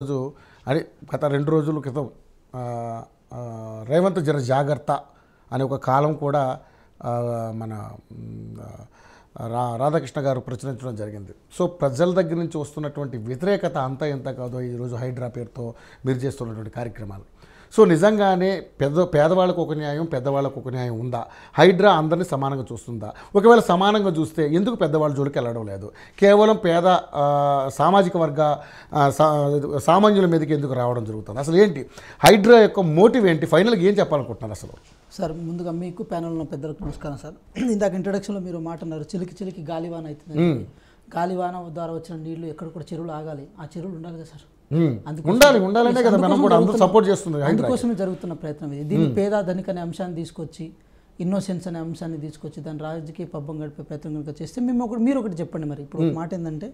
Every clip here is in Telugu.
రోజు అది గత 2 రోజుల క్రితం రేవంత్ జర జాగ్రత్త అనే ఒక కాలం కూడా మన రాధాకృష్ణ గారు ప్రచురించడం జరిగింది. సో ప్రజల దగ్గర నుంచి వస్తున్నటువంటి వ్యతిరేకత అంతా ఎంత కాదో ఈరోజు హైడ్రా పేరుతో మీరు చేస్తున్నటువంటి కార్యక్రమాలు. సో నిజంగానే పేదవాళ్ళకు ఒక న్యాయం, పెద్దవాళ్ళకు ఒక న్యాయం ఉందా? హైడ్రా అందరినీ సమానంగా చూస్తుందా? ఒకవేళ సమానంగా చూస్తే ఎందుకు పెద్దవాళ్ళ జోలికి వెళ్ళడం లేదు? కేవలం పేద సామాజిక వర్గ సామాన్యుల మీదకి ఎందుకు రావడం జరుగుతుంది? అసలు ఏంటి హైడ్రా యొక్క మోటివ్ ఏంటి? ఫైనల్గా ఏం చెప్పాలనుకుంటున్నారు అసలు? సార్, ముందుగా మీకు ప్యానెల్లో పెద్దలకు నమస్కారం సార్. ఇందాక ఇంట్రొడక్షన్లో మీరు మాట అన్నారు, చిలికి చిలికి గాలివాన అవుతుంది. గాలివాన ద్వారా వచ్చిన నీళ్లు ఎక్కడ కూడా చెరువులు ఆగాలి, ఆ చెరువులు ఉండాలి కదా సార్. ఉండాలనే కదా మనం కూడా అందరూ సపోర్ట్ చేస్తుంది. అందుకోసమే జరుగుతున్న ప్రయత్నం ఇది. దీన్ని పేద ధనిక అనే అంశాన్ని తీసుకొచ్చి, ఇన్నోసెన్స్ అనే అంశాన్ని తీసుకొచ్చి దాని రాజకీయ పబ్బం గడిపే ప్రయత్నం కనుక చేస్తే మీరు ఒకటి చెప్పండి. మరి ఇప్పుడు మాట ఏంటంటే,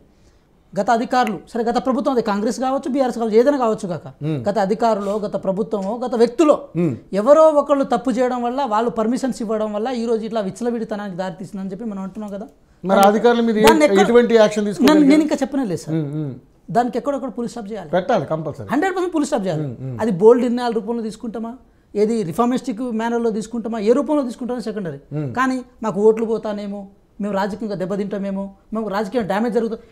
గత అధికారులు, సరే గత ప్రభుత్వం, అది కాంగ్రెస్ కావచ్చు, బీఆర్ఎస్ కావచ్చు, ఏదైనా కావచ్చు కాక, గత అధికారులు, గత ప్రభుత్వమో, గత వ్యక్తులో ఎవరో ఒకళ్ళు తప్పు చేయడం వల్ల, వాళ్ళు పర్మిషన్స్ ఇవ్వడం వల్ల ఈ రోజు ఇట్లా విచ్చలవిడితనానికి దారితీస్తుందని చెప్పి మనం అంటున్నాం కదా. మరి అధికారుల మీద ఎటువంటి యాక్షన్ తీసుకోవాలి? నేను ఇంకా చెప్పనే లేదు సార్. దానికి ఎక్కడొక్కడ పులి స్టాప్ చేయాలి, పెట్టాలి, కంపల్సరీ 100% పులి స్టాప్ చేయాలి. అది బోల్డ్ నిర్ణయాల రూపంలో తీసుకుంటామా, ఏది రిఫార్మిస్టిక్ మేనర్లో తీసుకుంటామా, ఏ రూపంలో తీసుకుంటామో సెకండరీ. కానీ మాకు ఓట్లు పోతానేమో, మేము రాజకీయంగా దెబ్బతింటామేమో, మేము రాజకీయ డ్యామేజ్ జరుగుతుంది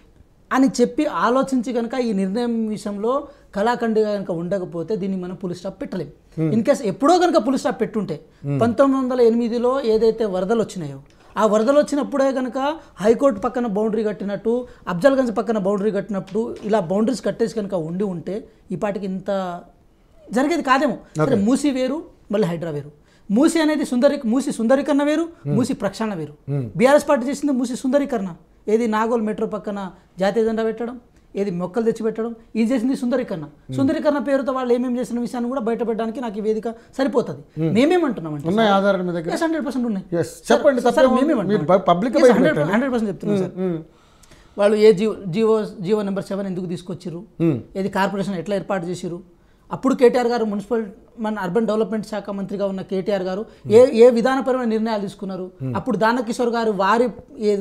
అని చెప్పి ఆలోచించి కనుక ఈ నిర్ణయం విషయంలో కళాఖండిగా కనుక ఉండకపోతే దీన్ని మనం పులి స్టాప్ పెట్టలేము. ఇన్ కేస్ ఎప్పుడో కనుక పులి స్టాప్ పెట్టుంటే, 1908లో ఏదైతే వరదలు వచ్చినాయో, ఆ వరదలు వచ్చినప్పుడే కనుక హైకోర్టు పక్కన బౌండరీ కట్టినట్టు, అఫ్జల్గంజ్ పక్కన బౌండరీ కట్టినప్పుడు ఇలా బౌండరీస్ కట్టేసి కనుక ఉంటే ఈ పాటికి ఇంత జరిగేది కాదేమో. సరే, మూసి వేరు, మళ్ళీ హైడ్రా వేరు. మూసి అనేది మూసి సుందరీకరణ వేరు, మూసి ప్రక్షాళన వేరు. బీఆర్ఎస్ పార్టీ చేసింది మూసి సుందరీకరణ. ఏది నాగోల్ మెట్రో పక్కన జాతీయ జెండా పెట్టడం, ఏది మొక్కలు తెచ్చిపెట్టడం, ఇది చేసింది సుందరీకరణ. సుందరీకరణ పేరుతో వాళ్ళు ఏమేమి చేసిన విషయాన్ని కూడా బయటపెట్టడానికి నాకు ఈ వేదిక సరిపోతుంది. మేమేమంటున్నామంటే 100% ఉన్నాయి. 100% చెప్తున్నాం సార్. వాళ్ళు ఏ జీవో నెంబర్ 7 ఎందుకు తీసుకొచ్చిర్రు, ఏది కార్పొరేషన్ ఎట్లా ఏర్పాటు చేసిర్రు, అప్పుడు కేటీఆర్ గారు మన అర్బన్ డెవలప్మెంట్ శాఖ మంత్రిగా ఉన్న కేటీఆర్ గారు ఏ విధానపరమైన నిర్ణయాలు తీసుకున్నారు, అప్పుడు దానకిషోర్ గారు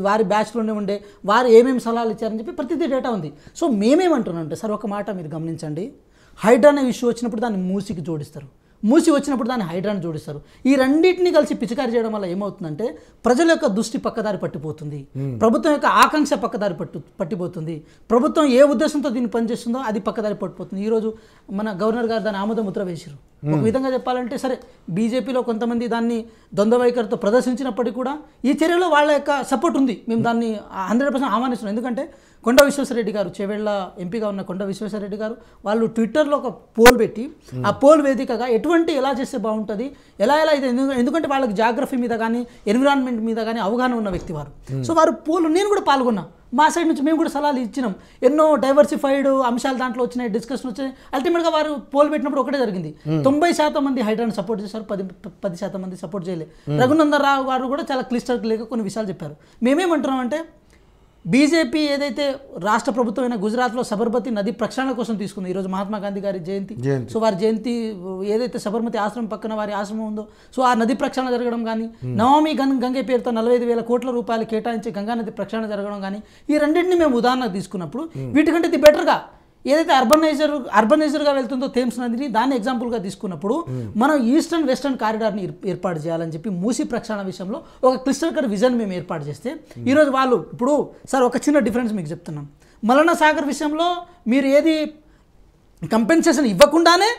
వారి బ్యాచ్లోనే ఉండే వారు ఏమేమి సలహాలు ఇచ్చారని చెప్పి ప్రతిదీ డేటా ఉంది. సో మేమేమంటున్నాం అంటే సార్, ఒక మాట మీరు గమనించండి, హైడ్రా అనే ఇష్యూ వచ్చినప్పుడు దాన్ని మూసికి జోడిస్తారు, మూసి వచ్చినప్పుడు దాన్ని హైడ్రాని జోడిస్తారు. ఈ రెండింటిని కలిసి పిచికారి చేయడం వల్ల ఏమవుతుందంటే, ప్రజల యొక్క దృష్టి పక్కదారి పట్టిపోతుంది, ప్రభుత్వం యొక్క ఆకాంక్ష పక్కదారి పట్టిపోతుంది, ప్రభుత్వం ఏ ఉద్దేశంతో దీన్ని పనిచేస్తుందో అది పక్కదారి పట్టిపోతుంది. ఈరోజు మన గవర్నర్ గారు దాన్ని ఆమోద ముద్ర వేసారు. ఒక విధంగా చెప్పాలంటే, సరే బీజేపీలో కొంతమంది దాన్ని ద్వంద్వ వైఖరితో ప్రదర్శించినప్పటికీ కూడా ఈ చర్యలో వాళ్ళ యొక్క సపోర్ట్ ఉంది. మేము దాన్ని 100% ఆహ్వానిస్తున్నాం. ఎందుకంటే కొండ విశ్వేశ్వరరెడ్డి గారు, చేవెళ్ళ ఎంపీగా ఉన్న కొండ విశ్వేశ్వరరెడ్డి గారు, వాళ్ళు ట్విట్టర్లో ఒక పోల్ పెట్టి, ఆ పోల్ వేదికగా ఎలా చేస్తే బాగుంటుంది, ఎలా ఇది, ఎందుకంటే వాళ్ళకి జాగ్రఫీ మీద కానీ ఎన్విరాన్మెంట్ మీద కానీ అవగాహన ఉన్న వ్యక్తి వారు. సో వారు పోల్, నేను కూడా పాల్గొన్నా, మా సైడ్ నుంచి మేము కూడా సలహాలు ఇచ్చినాం. ఎన్నో డైవర్సిఫైడ్ అంశాలు దాంట్లో వచ్చినాయి, డిస్కషన్ వచ్చినాయి. అల్టిమేట్గా వారు పోల్ పెట్టినప్పుడు ఒకటే జరిగింది, 90% మంది హైడ్రాని సపోర్ట్ చేశారు, 10% మంది సపోర్ట్ చేయలేదు. రఘునందన్ రావు గారు కూడా చాలా క్లిస్టర్ లేక కొన్ని విషయాలు చెప్పారు. మేమేమంటున్నాం అంటే, బీజేపీ ఏదైతే రాష్ట్ర ప్రభుత్వం అయిన గుజరాత్లో సబర్మతి నది ప్రక్షాళన కోసం తీసుకుంది, ఈరోజు మహాత్మా గాంధీ గారి జయంతి. సో వారి జయంతి ఏదైతే సబర్మతి ఆశ్రమం పక్కన వారి ఆశ్రమం ఉందో, సో ఆ నది ప్రక్షాళన జరగడం కానీ, నమామి గంగే పేరుతో 45,000 కోట్ల రూపాయలు కేటాయించి గంగా నది ప్రక్షాళన జరగడం కానీ, ఈ రెండింటిని మేము ఉదాహరణకు తీసుకున్నప్పుడు, వీటికంటే ఇది బెటర్గా ఏదైతే అర్బనైజర్గా వెళ్తుందో థేమ్స్ నదిని, దాన్ని ఎగ్జాంపుల్గా తీసుకున్నప్పుడు మనం ఈస్టర్న్ వెస్టర్న్ కారిడార్ని ఏర్పాటు చేయాలని చెప్పి మూసి ప్రక్షాళన విషయంలో ఒక క్లిస్టర్ కట్ విజన్ మేము ఏర్పాటు చేస్తే, ఈరోజు వాళ్ళు ఇప్పుడు సార్ ఒక చిన్న డిఫరెన్స్ మీకు చెప్తున్నాం. మలనా సాగర్ విషయంలో మీరు ఏది కంపెన్సేషన్ ఇవ్వకుండానే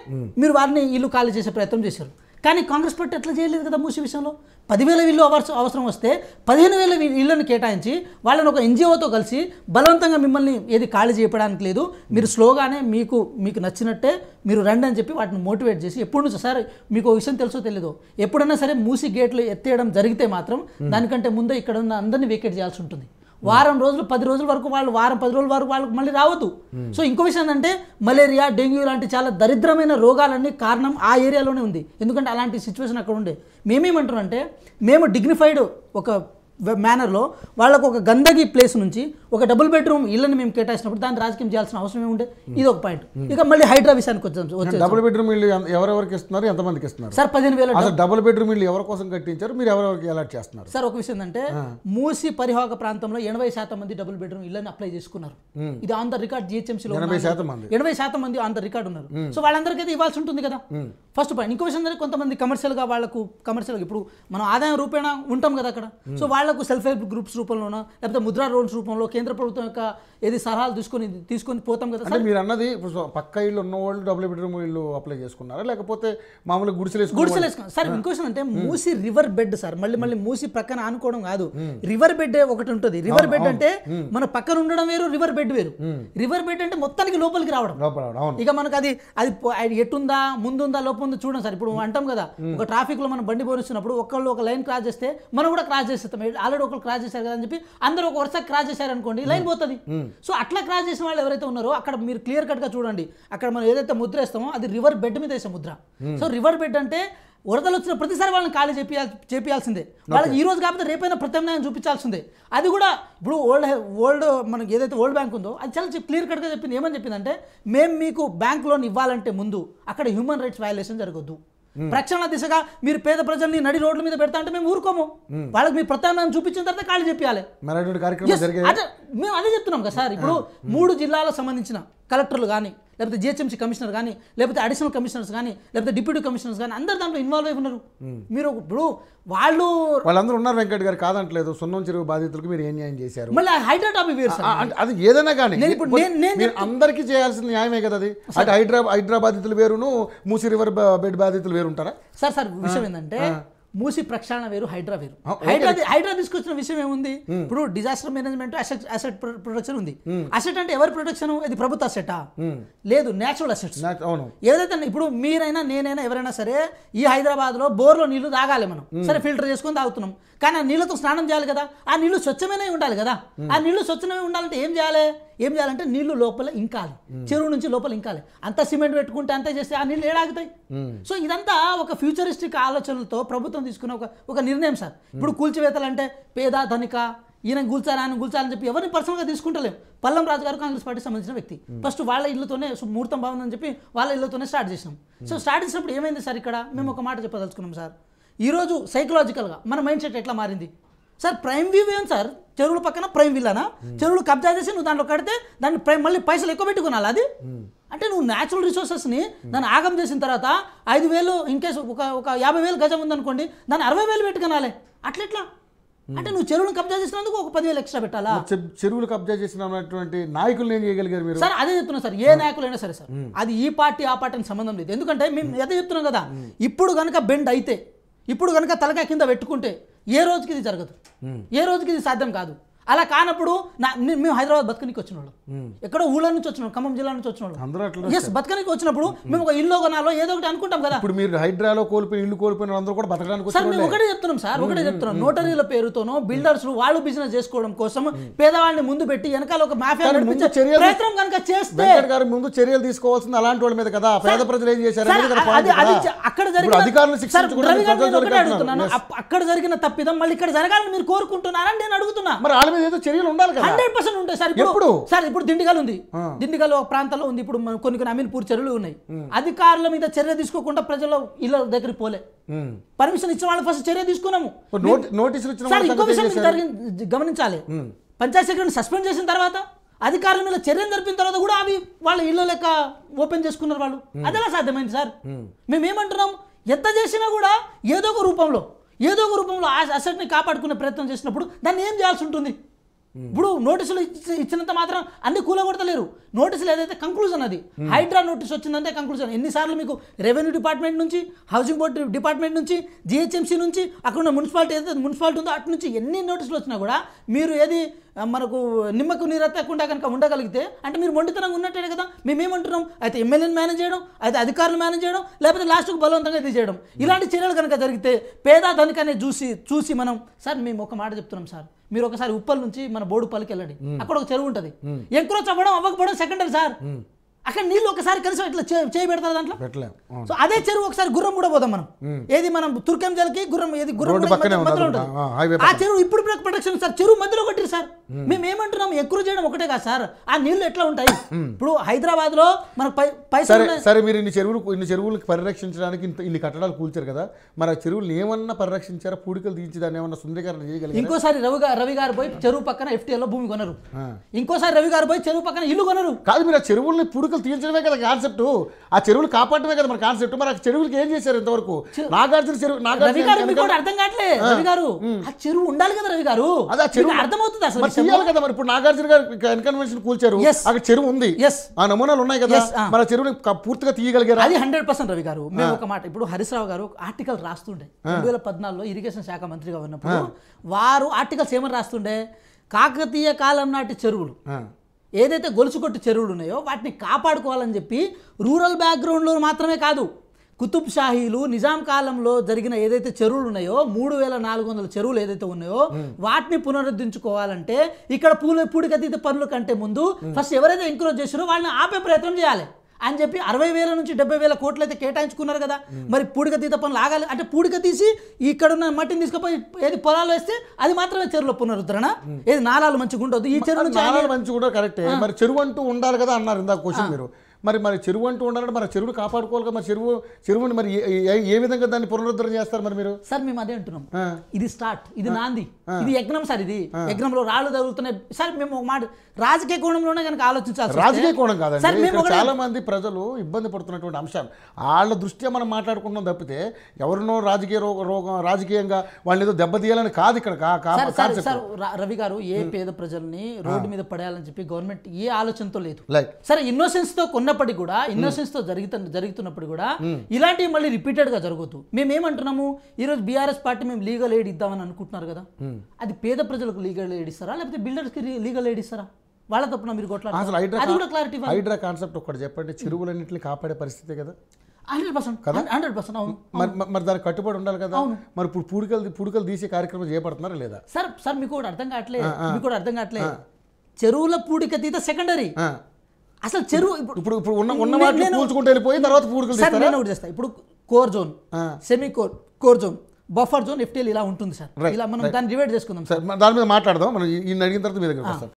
మీరు వారిని ఇల్లు ఖాళీ చేసే ప్రయత్నం చేశారు. కానీ కాంగ్రెస్ పార్టీ ఎట్లా చేయలేదు కదా. మూసి విషయంలో 10,000 ఇల్లు అవసరం వస్తే 15,000 ఇళ్లను కేటాయించి వాళ్ళని ఒక ఎన్జిఓతో కలిసి బలవంతంగా మిమ్మల్ని ఏది ఖాళీ చేయడానికి లేదు, మీరు స్లోగానే మీకు నచ్చినట్టే మీరు రండి అని చెప్పి వాటిని మోటివేట్ చేసి, ఎప్పుడు నుంచి సరే మీకు ఒక విషయం తెలుసో తెలీదో, ఎప్పుడైనా సరే మూసి గేట్లు ఎత్తేయడం జరిగితే మాత్రం దానికంటే ముందే ఇక్కడ ఉన్న అందరినీ వేకేట్ చేయాల్సి ఉంటుంది. వారం రోజులు 10 రోజుల వరకు వాళ్ళు, వారం 10 రోజుల వరకు వాళ్ళకి మళ్ళీ రావద్దు. సో ఇంకో విషయం ఏంటంటే, మలేరియా, డెంగ్యూ లాంటి చాలా దరిద్రమైన రోగాలన్నీ కారణం ఆ ఏరియాలోనే ఉంది. ఎందుకంటే అలాంటి సిచ్యువేషన్ అక్కడ ఉండే. మేమేమంటున్నాం అంటే, మేము డిగ్నిఫైడ్ ఒక మేనర్లో వాళ్ళకు ఒక గందగి ప్లేస్ నుంచి ఒక డబుల్ బెడ్రూమ్ ఇళ్ళని మేము కేటాయించినప్పుడు దాన్ని రాజకీయం చేయాల్సిన అవసరం ఏముండే, ఇది ఒక పాయింట్. ఇక మళ్ళీ హైడ్రా విషయానికి వచ్చాం. డబుల్ బెడ్రూమ్ ఇల్లు ఎవరెవరికి ఇస్తున్నారు, ఎంతమందికి ఇస్తున్నారు సార్? 15,000. అసలు డబుల్ బెడ్రూమ్ ఇల్లు ఎవరి కోసం కట్టించారు, మీరు ఎవరెవరికి అలాట్ చేస్తున్నారు? సార్ ఒక విషయం ఏంటంటే మూసి పరివాహక ప్రాంతంలో 80% మంది డబుల్ బెడ్రూమ్ ఇళ్ళని అప్లై చేసుకున్నారు. ఇది ఆన్ ద రికార్డ్ జిహెచ్ఎంసీలో 80% మంది ఆన్ ద రికార్డ్ ఉన్నారు. సో వాళ్ళందరికీ అయితే ఇవ్వాల్సి ఉంటుంది కదా, ఫస్ట్ పాయింట్. ఇంకో విషయం ఏంటంటే కొంతమంది కమర్షియల్గా వాళ్ళకు కమర్షియల్గా ఇప్పుడు మనం ఆదాయం రూపేణ ఉంటాం కదా అక్కడ, సో వాళ్ళకు సెల్ఫ్ హెల్ప్ గ్రూప్స్ రూపంలోనో లేకపోతే ముద్రా లోన్స్ రూపంలో కేంద్ర ప్రభుత్వం యొక్క ఏది సలహాలు తీసుకొని పోతాం కదా. అంటే మీరు అన్నది పక్క ఇల్లు ఉన్న వాళ్ళు డబుల్ బెడ్రూమ్ ఇల్లు అప్లై చేసుకున్నారా, లేకపోతే మామూలుగా గుడిసెలు వేసుకున్నారు? సార్ ఇంకో విషయం అంటే మూసి రివర్ బెడ్ సార్, మళ్ళీ మూసి పక్కన ఆనుకోవడం కాదు, రివర్ బెడ్ ఒకటి ఉంటుంది. రివర్ బెడ్ అంటే మన పక్కన ఉండడం వేరు, రివర్ బెడ్ వేరు. రివర్ బెడ్ అంటే మొత్తానికి లోపలికి రావడం. ఇక మనకు అది ఎటుందా ముందుందా లోపం ఉందా చూడండి సార్. ఇప్పుడు అంటాం కదా, ఒక ట్రాఫిక్ లో మనం బండి పోనిస్తున్నప్పుడు ఒకళ్ళు ఒక లైన్ క్రాస్ చేస్తే మనం కూడా క్రాస్ చేస్తాం. ఆల్రెడీ ఒకళ్ళు క్రాస్ చేశారు కదా అని చెప్పి అందరూ ఒక వరుస క్రాస్ చేశారు అనుకోండి, లైన్ పోతుంది. సో అట్లా క్రాస్ చేసిన వాళ్ళు ఎవరైతే ఉన్నారో అక్కడ మీరు క్లియర్ కట్ గా చూడండి, అక్కడ మనం ఏదైతే ముద్ర వేస్తామో అది రివర్ బెడ్ మీద వేసే ముద్ర. సో రివర్ బెడ్ అంటే వరదలు వచ్చిన ప్రతిసారి వాళ్ళని ఖాళీ చేపియాల్సిందే, వాళ్ళకి ఈ రోజు కాకపోతే రేపైనా ప్రత్యామ్నాయం చూపించాల్సిందే. అది కూడా ఇప్పుడు ఓల్డ్ మనకి ఏదైతే వరల్డ్ బ్యాంక్ ఉందో అది చాలా క్లియర్ కట్గా చెప్పింది. ఏమని చెప్పిందంటే, మేము మీకు బ్యాంక్ లోన్ ఇవ్వాలంటే ముందు అక్కడ హ్యూమన్ రైట్స్ వయలేషన్ జరగద్దు, ప్రక్షాళన దిశగా మీరు పేద ప్రజల్ని నడి రోడ్ల మీద పెడతా అంటే మేము ఊరుకోము, వాళ్ళకి మీ ప్రత్యామ్నాయం చూపించిన తర్వాత ఖాళీ చెప్పాలి. మేము అదే చెప్తున్నాం కదా సార్. ఇప్పుడు 3 జిల్లాలకు సంబంధించిన కలెక్టర్లు కానీ లేకపోతే జిహెచ్ఎంసీ కమిషనర్ కానీ లేకపోతే అడిషనల్ కమిషనర్స్ కానీ లేకపోతే డిప్యూటీ కమిషనర్స్ కానీ అందరు దాంట్లో ఇన్వాల్వ్ అయి ఉన్నారు. మీరు ఇప్పుడు వాళ్ళందరూ ఉన్నారు వెంకట్ గారు, కాదంటలేదు. సున్నం చెరువు బాధితులకు మీరు ఏం న్యాయం చేశారు? మళ్ళీ హైడ్రా టాపిక్ వేరు సార్, అది ఏదైనా కానీ అందరికీ చేయాల్సిన న్యాయమే కదా అది. అంటే హైడ్రా బాధితులు వేరును మూసి రివర్ బెడ్ బాధితులు వేరు ఉంటారా సార్? విషయం ఏంటంటే మూసి ప్రక్షాళన వేరు, హైడ్రా వేరు. హైడ్రా తీసుకొచ్చిన విషయం ఏముంది, ఇప్పుడు డిజాస్టర్ మేనేజ్మెంట్ అసెట్ ప్రొటెక్షన్ ఉంది. అసెట్ అంటే ఎవరి ప్రొటెక్షన్? ఇది ప్రభుత్వ అసెటా? లేదు, నేచురల్ అసెట్స్. ఏదైతే ఇప్పుడు మీరైనా నేనైనా ఎవరైనా సరే ఈ హైదరాబాద్ లో బోర్లో నీళ్లు తాగాలి మనం, సరే ఫిల్టర్ చేసుకొని తాగుతున్నాం, కానీ ఆ నీళ్ళతో స్నానం చేయాలి కదా, ఆ నీళ్లు స్వచ్ఛమైనవి ఉండాలి కదా. ఆ నీళ్లు స్వచ్ఛమైనవి ఉండాలంటే ఏం చేయాలంటే నీళ్లు లోపల ఇంకాలి, చెరువు నుంచి లోపల ఇంకాలి. అంతా సిమెంట్ పెట్టుకుంటే అంతా చేస్తే ఆ నీళ్ళు ఏడాగుతాయి. సో ఇదంతా ఒక ఫ్యూచరిస్టిక్ ఆలోచనలతో ప్రభుత్వం తీసుకున్న ఒక నిర్ణయం సార్. ఇప్పుడు కూల్చివేతలు అంటే పేద ధనిక ఈయన గుల్చాలని చెప్పి ఎవరిని పర్సనల్గా తీసుకుంటలేం. పల్లం రాజు గారు కాంగ్రెస్ పార్టీకి సంబంధించిన వ్యక్తి. ఫస్ట్ వాళ్ళ ఇల్లుతోనే ముహూర్తం బాగుందని చెప్పి వాళ్ళ ఇల్లుతోనే స్టార్ట్ చేసినాం. సో స్టార్ట్ చేసినప్పుడు ఏమైంది సార్, ఇక్కడ మేము ఒక మాట చెప్పదలుచుకున్నాం సార్. ఈరోజు సైకలాజికల్గా మన మైండ్ సెట్ ఎట్లా మారింది సార్? ప్రైమ్ వ్యూ ఏం సార్, చెరువుల పక్కన ప్రైమ్ విల్లానా? చెరువులు కబ్జా చేసి నువ్వు దాంట్లో కడితే దాన్ని మళ్ళీ పైసలు ఎక్కువ పెట్టుకున్నాను. అది అంటే నువ్వు న్యాచురల్ రిసోర్సెస్ని దాన్ని ఆగం చేసిన తర్వాత 5,000 ఇన్కేస్ ఒక 50,000 గజం ఉందనుకోండి, దాన్ని 60,000 పెట్టుకునాలి. అట్లెట్లా అంటే నువ్వు చెరువులను కబ్జా చేసినందుకు ఒక 10,000 ఎక్స్ట్రా పెట్టాలా? చెరువులు కబ్జా చేసినటువంటి నాయకులు ఏం చేయగలిగారు మీరు? సార్ అదే చెప్తున్నా సార్, ఏ నాయకులైనా సరే సార్, అది ఈ పార్టీ ఆ పార్టీని సంబంధం లేదు. ఎందుకంటే మేము అదే చెప్తున్నాం కదా, ఇప్పుడు కనుక బెండ్ అయితే, ఇప్పుడు కనుక తలకాయ కింద పెట్టుకుంటే ఏ రోజుకి ఇది జరగదు, ఏ రోజుకి ఇది సాధ్యం కాదు. అలా కానప్పుడు మేము హైదరాబాద్ బతకనికి వచ్చిన వాళ్ళు, ఎక్కడో ఊళ్ళ నుంచి వచ్చిన వాళ్ళు, ఖమ్మం జిల్లా నుంచి వచ్చిన వాళ్ళు, ఎస్ బతకనికి వచ్చినప్పుడు మేము ఒక ఇల్లు కొనాలో ఏదో ఒకటి అనుకుంటాం కదా. ఇప్పుడు మీరు హైదరాబాద్లో కోల్పోయిన ఇల్లు కోల్పోయిన అందరూ కూడా బతకడానికి సార్ మేము ఒకటే చెప్తున్నాం సార్, ఒకటే చెప్తున్నాం. నోటరీల పేరుతోనో బిల్డర్స్ వాళ్ళు బిజినెస్ చేసుకోవడం కోసం పేదవాళ్ళని ముందు పెట్టి వెనకాల ఒక మాఫియా ప్రయత్నం కనుక చేస్తే ముందు చర్యలు తీసుకోవాల్సింది అలాంటి వాళ్ళ మీద కదా. పేద ప్రజలు ఏం చేశారు అక్కడ జరిగిన తప్పిదం మళ్ళీ ఇక్కడ జరగాలని మీరు కోరుకుంటున్నారని నేను అడుగుతున్నా. మరి వాళ్ళ మీద ఏదో చర్యలు ఉండాలి. 100% ఉంటాయి సార్. ఇప్పుడు దిండిగల్ ఉంది, దిండిగల్ ఒక ప్రాంతంలో ఉంది. ఇప్పుడు కొన్ని అమీన్పూర్ చెరువులు ఉన్నాయి. అధికారుల మీద చర్య తీసుకోకుండా ప్రజల ఇళ్ళ దగ్గరికి పోలే, పర్మిషన్ ఇచ్చిన వాళ్ళు ఫస్ట్ చర్య తీసుకున్నాము. నోటీసులు ఇంకో విషయం గమనించాలి, పంచాయత్ సెక్రటరీని సస్పెండ్ చేసిన తర్వాత అధికారుల మీద చర్యలు జరిపిన తర్వాత కూడా అవి వాళ్ళ ఇళ్ళ లెక్క ఓపెన్ చేసుకున్నారు వాళ్ళు. అదెలా సాధ్యమైంది సార్? మేమేమంటున్నాం, ఎంత చేసినా కూడా ఏదో ఒక రూపంలో అసెట్ని కాపాడుకునే ప్రయత్నం చేసినప్పుడు దాన్ని ఏం చేయాల్సి ఉంటుంది? ఇప్పుడు నోటీసులు ఇచ్చినంత మాత్రం అన్ని కూలగొడతలేరు. నోటీసులు ఏదైతే కంక్లూజన్, అది హైడ్రా నోటీస్ వచ్చిందంటే కంక్లూజన్. ఎన్నిసార్లు మీకు రెవెన్యూ డిపార్ట్మెంట్ నుంచి, హౌసింగ్ బోర్డు డిపార్ట్మెంట్ నుంచి, జిహెచ్ఎంసీ నుంచి, అక్కడ ఉన్న మున్సిపాలిటీ ఏదైతే మున్సిపాలిటీ ఉందో అటు నుంచి ఎన్ని నోటీసులు వచ్చినా కూడా మీరు ఏది మనకు నిమ్మకు నీరెత్తకుండా కనుక ఉండగలిగితే అంటే మీరు మొండితనంగా ఉన్నట్టే కదా. మేమేమంటున్నాం, అయితే ఎమ్మెల్యేని మేనేజ్ చేయడం, అయితే అధికారులు మేనేజ్ చేయడం, లేకపోతే లాస్ట్కు బలవంతంగా ఇది చేయడం, ఇలాంటి చర్యలు కనుక జరిగితే పేద ధనికనే చూసి మనం సార్ మేము ఒక మాట చెప్తున్నాం సార్, మీరు ఒకసారి ఉప్పల్ నుంచి మన బోడుపల్లికి వెళ్ళండి, అక్కడ ఒక చెరువు ఉంటుంది. ఎంక్రోచ్ అవ్వడం అవ్వకపోవడం సెకండరీ సార్. అక్కడ నీళ్ళు ఒకసారి కనీసం ఇట్లా చేయి పెడతారు దాంట్లో. పెట్టలేం. సో అదే చెరువు ఒకసారి గుర్రం కూడా పోదాం మనం. ఏది మనం తుర్కెం జలకి గుర్రం ఏది గుర్రం రోడ్డు పక్కనే మధ్యలో ఉంటుంది. ఉంటుంది. ఆ చెరువు ఇప్పుడు ప్రొటెక్షన్ సార్, చెరువు మధ్యలో కొట్టిరు సార్. మేము ఏమంటున్నాం, ఎక్కువ చేయడం ఒకటే కాదు సార్, ఆ నీళ్లు ఎట్లా ఉంటాయి. ఇప్పుడు హైదరాబాద్ లో మనకు పైసలు సరే మీరు ఇన్ని చెరువులు పరిరక్షించడానికి ఇన్ని కట్టడాలు కూల్చారు కదా, మరి ఆ చెరువులు ఏమన్నా పరిరక్షించారా? పూడికలు తీయించి దాన్ని ఏమన్నా సుందరీకరణ చేయగలిగారా? ఇంకోసారి రవి గారు పోయి చెరువు పక్కన FTL లో భూమి కొనరు. ఇంకోసారి రవి గారు పోయి చెరువు పక్కన ఇల్లు కొనరు. కాదు, మీరు ఆ చెరువుల్ని పూడికలు తీర్చడమే కదా కాన్సెప్ట్, ఆ చెరువులు కాపాడమే కదా మన కాన్సెప్ట్. మరి ఆ చెరువులకి ఏం చేశారు ఇంతవరకు? నాగార్జున చెరువు రవి గారు మీకు కూడా అర్థం కావట్లేదు. రవి గారు ఆ చెరువు ఉండాలి కదా రవి గారు, అదే ఆ చెరువు అర్థమవుతుంది అసలు తీయాలి కదా. మరి ఇప్పుడు నాగార్జున గారు ఎన్కన్వెన్షన్ కూల్చారు, అక్కడ చెరువు ఉంది, ఆ నమూనాలు ఉన్నాయి కదా, మరి ఆ చెరువుని పూర్తిగా తీయగలిగారు. అది 100% రవి గారు. మేము ఒక మాట, ఇప్పుడు హరీష్ రావు గారు ఆర్టికల్ రాస్తుండే 2014లో ఇరిగేషన్ శాఖ మంత్రిగా ఉన్నప్పుడు, వారు ఆర్టికల్స్ ఏమని రాస్తుండే, కాకతీయ కాలం నాటి చెరువులు ఏదైతే గొలుసుకొట్టు చెరువులు ఉన్నాయో వాటిని కాపాడుకోవాలని చెప్పి, రూరల్ బ్యాక్గ్రౌండ్లో మాత్రమే కాదు, కుతుబ్ షాహీలు నిజాం కాలంలో జరిగిన ఏదైతే చెరువులు ఉన్నాయో 3400 చెరువులు ఏదైతే ఉన్నాయో వాటిని పునరుద్ధరించుకోవాలంటే ఇక్కడ పూడికతీత పనుల కంటే ముందు ఫస్ట్ ఎవరైతే ఎంకరేజ్ చేసారో వాళ్ళని ఆపే ప్రయత్నం చేయాలి అని చెప్పి 60,000 నుంచి 70,000 కోట్లు అయితే కేటాయించుకున్నారు కదా. మరి పూడికతీత పనులు ఆగాలి అంటే పూడిక తీసి ఇక్కడున్న మట్టిని తీసుకుపోయి ఏది పొలాలు వేస్తే అది మాత్రమే చెరువులో పునరుద్ధరణ. ఏది నాలాలు మంచిగా ఉండదు, ఈ చెరువు మంచిగా కూడా కరెక్టే. మరి చెరువు అంటూ ఉండాలి కదా అన్నారు ఇందాక క్వశ్చన్ మీరు. మరి చెరువు అంటూ ఉండాలంటే మరి చెరువును కాపాడుకోవాలి కదా. మరి చెరువుని మరి ఏ విధంగా దాన్ని పునరుద్ధరణ చేస్తారు మరి మీరు? సార్ మేము అదే అంటున్నాం, ఇది స్టార్ట్, ఇది నాంది, ఇది యజ్ఞం సార్. ఇది యజ్ఞంలో రాళ్ళు తగులుతున్నాయి సార్. మేము ఒక మాట రాజకీయ కోణంలోనే కనుక ఆలోచించాలి. రాజకీయ కోణం కాదండి, చాలా మంది ప్రజలు ఇబ్బంది పడుతున్నటువంటి అంశాలు వాళ్ళ దృష్ట్యా మనం మాట్లాడుకుంటున్నాం తప్పితే ఎవరినో రాజకీయంగా వాళ్ళని ఏదో దెబ్బతీయాలని కాదు ఇక్కడ. సార్ రవి గారు ఏ పేద ప్రజల్ని రోడ్డు మీద పడేయాలని చెప్పి గవర్నమెంట్ ఏ ఆలోచనతో లేదు. సరే ఇన్నోసెన్స్ తో కొన్నప్పటికీ కూడా, ఇన్నోసెన్స్ తో జరుగుతున్నప్పుడు కూడా ఇలాంటివి మళ్ళీ రిపీటెడ్ గా జరుగుతూ మేమేమంటున్నాము, ఈ రోజు బీఆర్ఎస్ పార్టీ మేము లీగల్ ఎయిడ్ ఇద్దామని అనుకుంటున్నారు కదా, అది పేద ప్రజలకు లీగల్ ఎయిడ్ ఇస్తారా లేకపోతే బిల్డర్స్ కి లీగల్ ఎయిడ్ ఇస్తారా? వాళ్ళ తప్పున మీరు కొట్లాడారు. హైడ్రా కాన్సెప్ట్ ఒకటి చెప్పండి, చెరువులన్నింటినీ కాపాడే పరిస్థితి కదా. 100% అవును. మరి దానికి కట్టుబడి ఉండాలి కదా. మరి ఇప్పుడు పూడికలు తీసే కార్యక్రమం చేపడుతున్నారా లేదా? సార్ మీకు కూడా అర్థం కావట్లేదు, చెరువుల పూడికతీత సెకండరీ. అసలు చెరువు ఇప్పుడు ఉన్న వాటిని కూల్చుకుంటూ వెళ్ళిపోయి తర్వాత పూడికలు చేస్తా. ఇప్పుడు core zone, semi core zone, buffer zone, FTL ఇలా ఉంటుంది సార్. ఇలా మనం దాన్ని డివైడ్ చేసుకుందాం సార్. దాని మీద మాట్లాడదాం మనం. ఈ అడిగిన తర్వాత మీ దగ్గర వస్తాం.